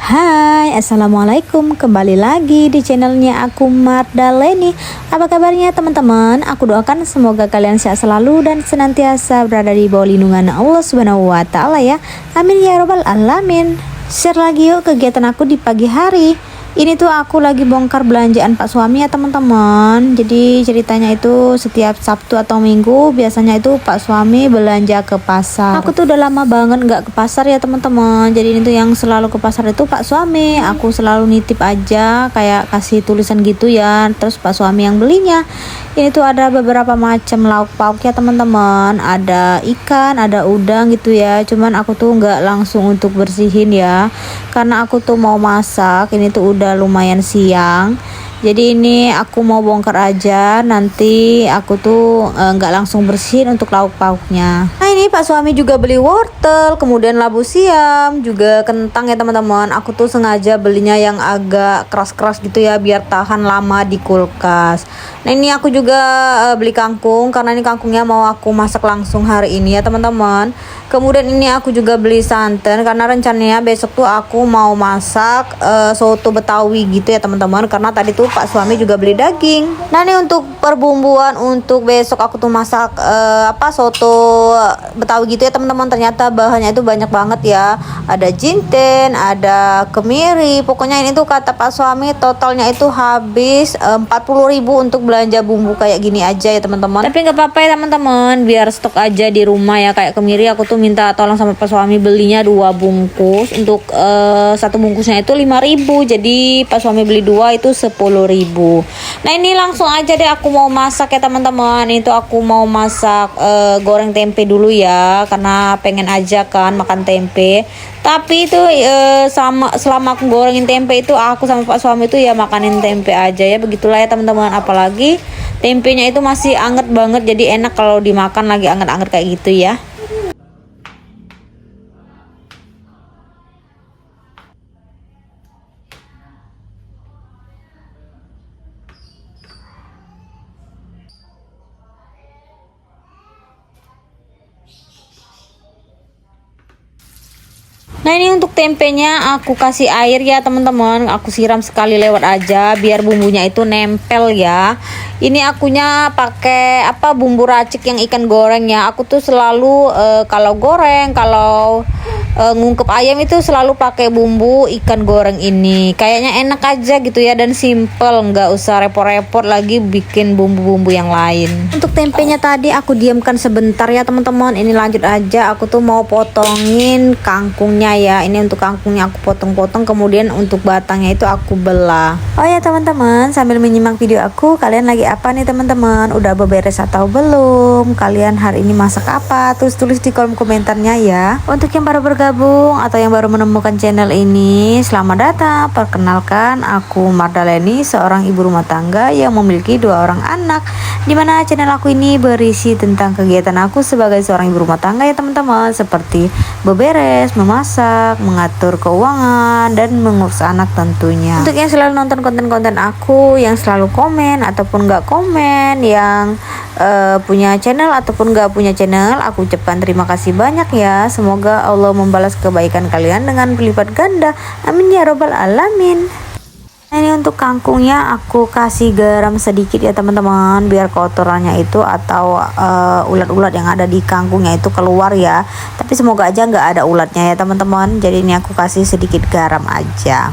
Hai, assalamualaikum. Kembali lagi di channelnya aku, Mardaleni. Apa kabarnya teman-teman? Aku doakan semoga kalian sehat selalu dan senantiasa berada di bawah lindungan Allah Subhanahu wa Ta'ala ya. Amin ya robbal alamin. Share lagi yuk kegiatan aku di pagi hari. Ini tuh aku lagi bongkar belanjaan Pak suami ya teman-teman. Jadi ceritanya itu setiap Sabtu atau Minggu biasanya itu Pak suami belanja ke pasar. Aku tuh udah lama banget nggak ke pasar ya teman-teman. Jadi ini tuh yang selalu ke pasar itu Pak suami. Aku selalu nitip aja kayak kasih tulisan gitu ya. Terus Pak suami yang belinya. Ini tuh ada beberapa macam lauk pauk ya teman-teman. Ada ikan, ada udang gitu ya. Cuman aku tuh nggak langsung untuk bersihin ya. Karena aku tuh mau masak. Ini tuh udah lumayan siang, jadi ini aku mau bongkar aja, nanti aku tuh nggak langsung bersihin untuk lauk pauknya. Nah ini Pak suami juga beli wortel, kemudian labu siam, juga kentang ya teman-teman. Aku tuh sengaja belinya yang agak keras-keras gitu ya biar tahan lama di kulkas. Nah ini aku juga beli kangkung karena ini kangkungnya mau aku masak langsung hari ini ya teman-teman. Kemudian ini aku juga beli santan karena rencananya besok tuh aku mau masak soto Betawi gitu ya teman-teman, karena tadi tuh Pak suami juga beli daging. Nah ini untuk perbumbuan untuk besok aku tuh masak soto Betawi gitu ya teman-teman. Ternyata bahannya itu banyak banget ya. Ada jinten, ada kemiri. Pokoknya ini tuh kata Pak suami totalnya itu habis 40.000 untuk belanja bumbu kayak gini aja ya teman-teman. Tapi nggak apa-apa ya teman-teman, biar stok aja di rumah ya. Kayak kemiri aku tuh minta tolong sama Pak suami belinya 2 bungkus. Untuk satu bungkusnya itu 5.000. Jadi Pak suami beli 2 itu 10.000. Nah ini langsung aja deh aku mau masak ya teman-teman. Itu aku mau masak goreng tempe dulu ya, karena pengen aja kan makan tempe. Tapi itu selama aku gorengin tempe itu aku sama Pak suami itu ya makanin tempe aja ya. Begitulah ya teman-teman. Apalagi tempenya itu masih anget banget, jadi enak kalau dimakan lagi anget-anget kayak gitu ya. Nah ini untuk tempenya aku kasih air ya teman-teman. Aku siram sekali lewat aja biar bumbunya itu nempel ya. Ini akunya pakai bumbu racik yang ikan goreng ya. Aku tuh selalu kalau goreng, kalau ngungkep ayam itu selalu pakai bumbu ikan goreng ini. Kayaknya enak aja gitu ya dan simple, nggak usah repot-repot lagi bikin bumbu-bumbu yang lain. Untuk tempenya tadi aku diamkan sebentar ya teman-teman. Ini lanjut aja, aku tuh mau potongin kangkungnya ya. Ini untuk kangkungnya aku potong-potong, kemudian untuk batangnya itu aku belah. Oh ya teman-teman, sambil menyimak video aku, kalian lagi apa nih teman-teman? Udah beberes atau belum? Kalian hari ini masak apa? Tulis di kolom komentarnya ya. Untuk yang baru bergabung atau yang baru menemukan channel ini, selamat datang. Perkenalkan, aku Mardaleni, seorang ibu rumah tangga yang memiliki 2 orang anak. Dimana channel aku ini berisi tentang kegiatan aku sebagai seorang ibu rumah tangga ya teman-teman, seperti beberes, memasak, mengatur keuangan, dan mengurus anak tentunya. Untuk yang selalu nonton konten-konten aku, yang selalu komen ataupun nggak komen, yang punya channel ataupun nggak punya channel, aku ucapkan terima kasih banyak ya. Semoga Allah membalas kebaikan kalian dengan berlipat ganda. Amin ya robbal alamin. Nah ini untuk kangkungnya aku kasih garam sedikit ya teman-teman, biar kotorannya itu atau ulat-ulat yang ada di kangkungnya itu keluar ya. Tapi semoga aja nggak ada ulatnya ya teman-teman. Jadi ini aku kasih sedikit garam aja.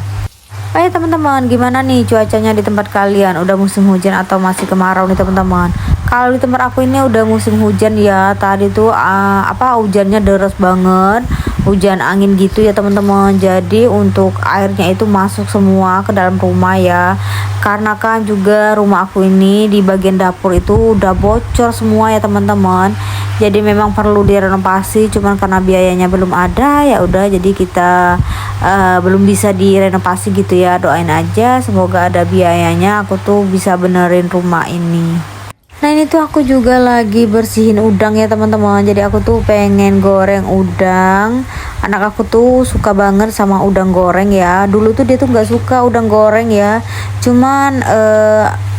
Baik teman-teman, gimana nih cuacanya di tempat kalian? Udah musim hujan atau masih kemarau nih teman-teman? Kalau di tempat aku ini udah musim hujan ya. Tadi tuh hujannya deras banget, hujan angin gitu ya teman-teman. Jadi untuk airnya itu masuk semua ke dalam rumah ya. Karena kan juga rumah aku ini di bagian dapur itu udah bocor semua ya teman-teman. Jadi memang perlu direnovasi, cuman karena biayanya belum ada ya udah, jadi kita belum bisa direnovasi gitu ya. Doain aja semoga ada biayanya, aku tuh bisa benerin rumah ini. Nah ini tuh aku juga lagi bersihin udang ya teman-teman. Jadi aku tuh pengen goreng udang. Anak aku tuh suka banget sama udang goreng ya. Dulu tuh dia tuh nggak suka udang goreng ya. Cuman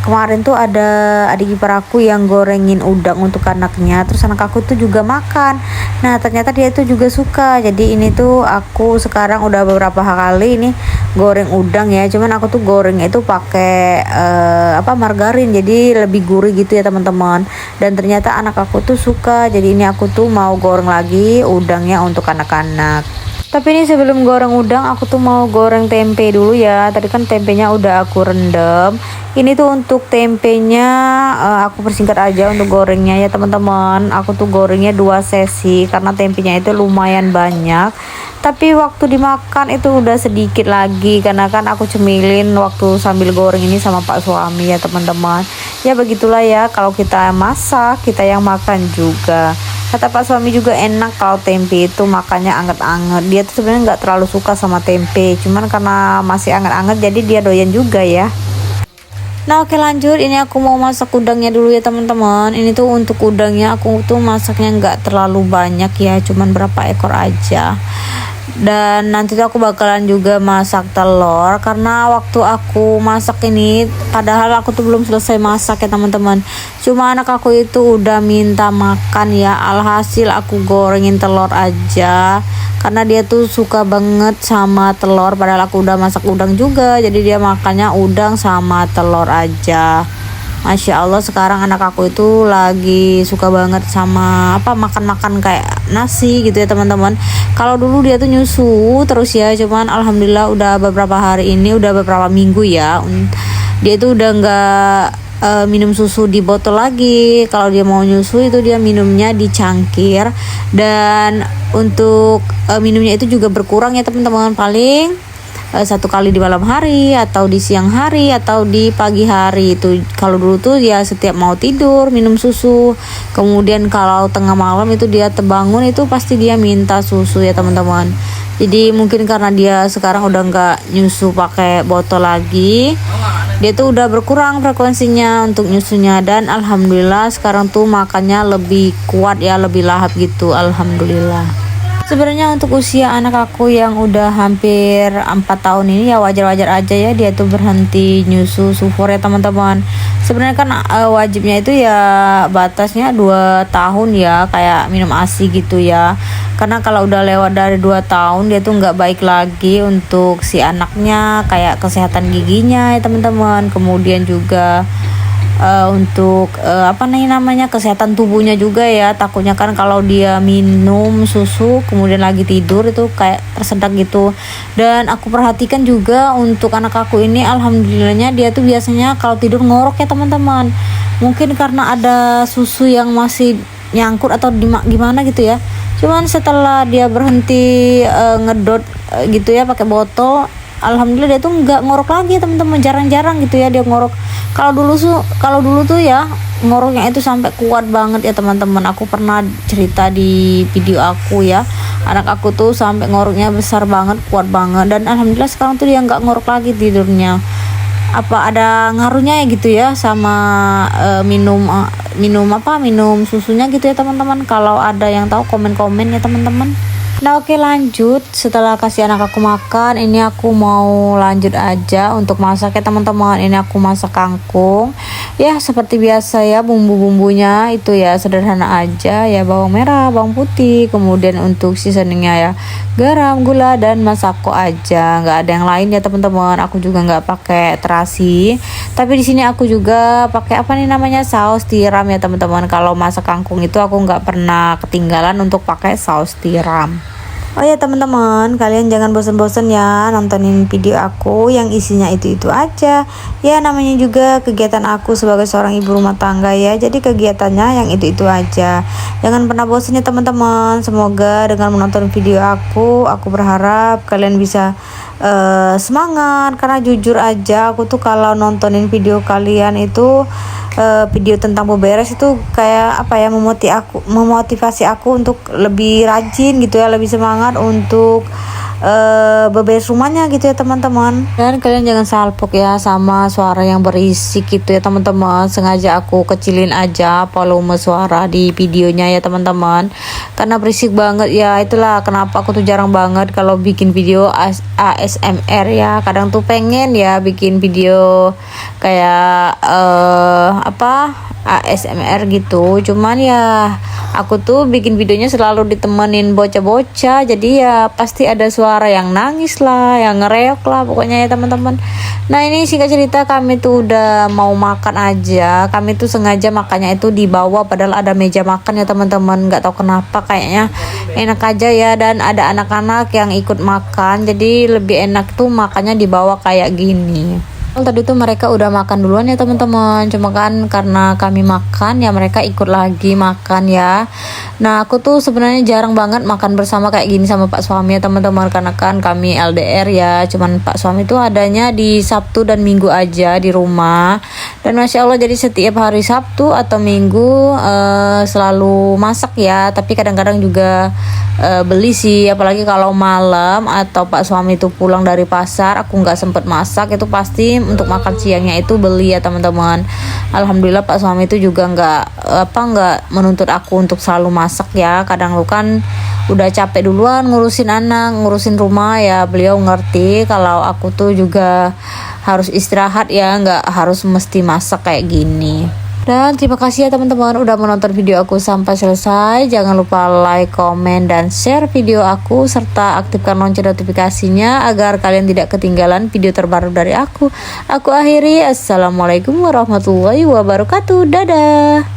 kemarin tuh ada adik ipar aku yang gorengin udang untuk anaknya, terus anak aku tuh juga makan. Nah ternyata dia itu juga suka. Jadi ini tuh aku sekarang udah beberapa kali ini goreng udang ya, cuman aku tuh gorengnya itu pakai margarin, jadi lebih gurih gitu ya teman-teman. Dan ternyata anak aku tuh suka, jadi ini aku tuh mau goreng lagi udangnya untuk anak-anak. Tapi ini sebelum goreng udang aku tuh mau goreng tempe dulu ya. Tadi kan tempenya udah aku rendam. Ini tuh untuk tempenya aku persingkat aja untuk gorengnya ya teman-teman. Aku tuh gorengnya 2 sesi karena tempenya itu lumayan banyak. Tapi waktu dimakan itu udah sedikit lagi karena kan aku cemilin waktu sambil goreng ini sama Pak suami ya teman-teman. Ya begitulah ya, kalau kita masak kita yang makan juga. Kata Pak suami juga enak kalau tempe itu makannya anget-anget. Dia tuh sebenarnya nggak terlalu suka sama tempe, cuman karena masih anget-anget jadi dia doyan juga ya. Nah oke lanjut, ini aku mau masak udangnya dulu ya teman-teman. Ini tuh untuk udangnya aku tuh masaknya nggak terlalu banyak ya, cuman berapa ekor aja. Dan nanti tuh aku bakalan juga masak telur karena waktu aku masak ini padahal aku tuh belum selesai masak ya teman-teman, cuma anak aku itu udah minta makan ya, alhasil aku gorengin telur aja karena dia tuh suka banget sama telur. Padahal aku udah masak udang juga, jadi dia makannya udang sama telur aja. Masya Allah sekarang anak aku itu lagi suka banget sama makan-makan kayak nasi gitu ya teman-teman. Kalau dulu dia tuh nyusu terus ya, cuman alhamdulillah udah beberapa hari ini, udah beberapa minggu ya, dia tuh udah nggak minum susu di botol lagi. Kalau dia mau nyusu itu dia minumnya di cangkir. Dan untuk minumnya itu juga berkurang ya teman-teman, paling 1 kali di malam hari atau di siang hari atau di pagi hari. Itu kalau dulu tuh ya setiap mau tidur minum susu, kemudian kalau tengah malam itu dia terbangun itu pasti dia minta susu ya teman-teman. Jadi mungkin karena dia sekarang udah nggak nyusu pakai botol lagi, dia tuh udah berkurang frekuensinya untuk nyusunya. Dan alhamdulillah sekarang tuh makannya lebih kuat ya, lebih lahap gitu, alhamdulillah. Sebenarnya untuk usia anak aku yang udah hampir 4 tahun ini ya wajar-wajar aja ya dia tuh berhenti nyusu sufor ya teman-teman. Sebenarnya kan wajibnya itu ya batasnya 2 tahun ya, kayak minum ASI gitu ya. Karena kalau udah lewat dari 2 tahun dia tuh nggak baik lagi untuk si anaknya, kayak kesehatan giginya ya teman-teman. Kemudian juga untuk kesehatan tubuhnya juga ya. Takutnya kan kalau dia minum susu kemudian lagi tidur itu kayak tersedak gitu. Dan aku perhatikan juga untuk anak aku ini, alhamdulillahnya dia tuh biasanya kalau tidur ngorok ya teman-teman. Mungkin karena ada susu yang masih nyangkut atau gimana gitu ya. Cuman setelah dia berhenti ngedot gitu ya pakai botol, alhamdulillah dia tuh nggak ngorok lagi teman-teman. Jarang-jarang gitu ya dia ngorok. Kalau dulu tuh ya ngoroknya itu sampai kuat banget ya teman-teman. Aku pernah cerita di video aku ya, anak aku tuh sampai ngoroknya besar banget, kuat banget. Dan alhamdulillah sekarang tuh dia nggak ngorok lagi tidurnya. Apa ada ngaruhnya ya gitu ya sama minum susunya gitu ya teman-teman. Kalau ada yang tahu komen-komen ya teman-teman. Nah oke lanjut, setelah kasih anak aku makan, ini aku mau lanjut aja untuk masak ya teman-teman. Ini aku masak kangkung ya, seperti biasa ya, bumbu-bumbunya itu ya sederhana aja ya, bawang merah, bawang putih, kemudian untuk seasoningnya ya garam, gula, dan masako aja, nggak ada yang lain ya teman-teman. Aku juga nggak pakai terasi, tapi di sini aku juga pakai saus tiram ya teman-teman. Kalau masak kangkung itu aku nggak pernah ketinggalan untuk pakai saus tiram. Oh ya teman-teman, kalian jangan bosan-bosan ya nontonin video aku yang isinya itu-itu aja. Ya namanya juga kegiatan aku sebagai seorang ibu rumah tangga ya. Jadi kegiatannya yang itu-itu aja. Jangan pernah bosan ya teman-teman. Semoga dengan menonton video aku berharap kalian bisa semangat. Karena jujur aja aku tuh kalau nontonin video kalian itu video tentang beberes itu kayak memotivasi aku untuk lebih rajin gitu ya, lebih semangat untuk beberes rumahnya gitu ya teman-teman. Dan kalian jangan salpok ya sama suara yang berisik gitu ya teman-teman. Sengaja aku kecilin aja volume suara di videonya ya teman-teman, karena berisik banget ya. Itulah kenapa aku tuh jarang banget kalau bikin video ASMR ya. Kadang tuh pengen ya bikin video kayak ASMR gitu, cuman ya aku tuh bikin videonya selalu ditemenin bocah-bocah, jadi ya pasti ada suara yang nangis lah, yang ngereok lah pokoknya ya teman-teman. Nah ini singkat cerita, kami tuh udah mau makan aja. Kami tuh sengaja makannya itu di bawah padahal ada meja makan ya teman-teman. Nggak tahu kenapa kayaknya enak aja ya, dan ada anak-anak yang ikut makan, jadi lebih enak tuh makannya di bawah kayak gini. Tadi tuh mereka udah makan duluan ya teman-teman, cuma kan karena kami makan ya mereka ikut lagi makan ya. Nah aku tuh sebenarnya jarang banget makan bersama kayak gini sama Pak suami ya teman-teman, karena kan kami LDR ya, cuman Pak suami tuh adanya di Sabtu dan Minggu aja di rumah. Dan Masya Allah, jadi setiap hari Sabtu atau Minggu selalu masak ya, tapi kadang-kadang juga beli sih, apalagi kalau malam atau Pak suami itu pulang dari pasar, aku nggak sempet masak, itu pasti untuk makan siangnya itu beli ya teman-teman. Alhamdulillah Pak suami itu juga nggak menuntut aku untuk selalu masak ya. Kadang lu kan udah capek duluan ngurusin anak, ngurusin rumah ya, beliau ngerti kalau aku tuh juga harus istirahat ya, nggak harus mesti masak kayak gini. Dan terima kasih ya teman-teman udah menonton video aku sampai selesai. Jangan lupa like, komen, dan share video aku, serta aktifkan lonceng notifikasinya agar kalian tidak ketinggalan video terbaru dari aku. Aku akhiri, assalamualaikum warahmatullahi wabarakatuh. Dadah.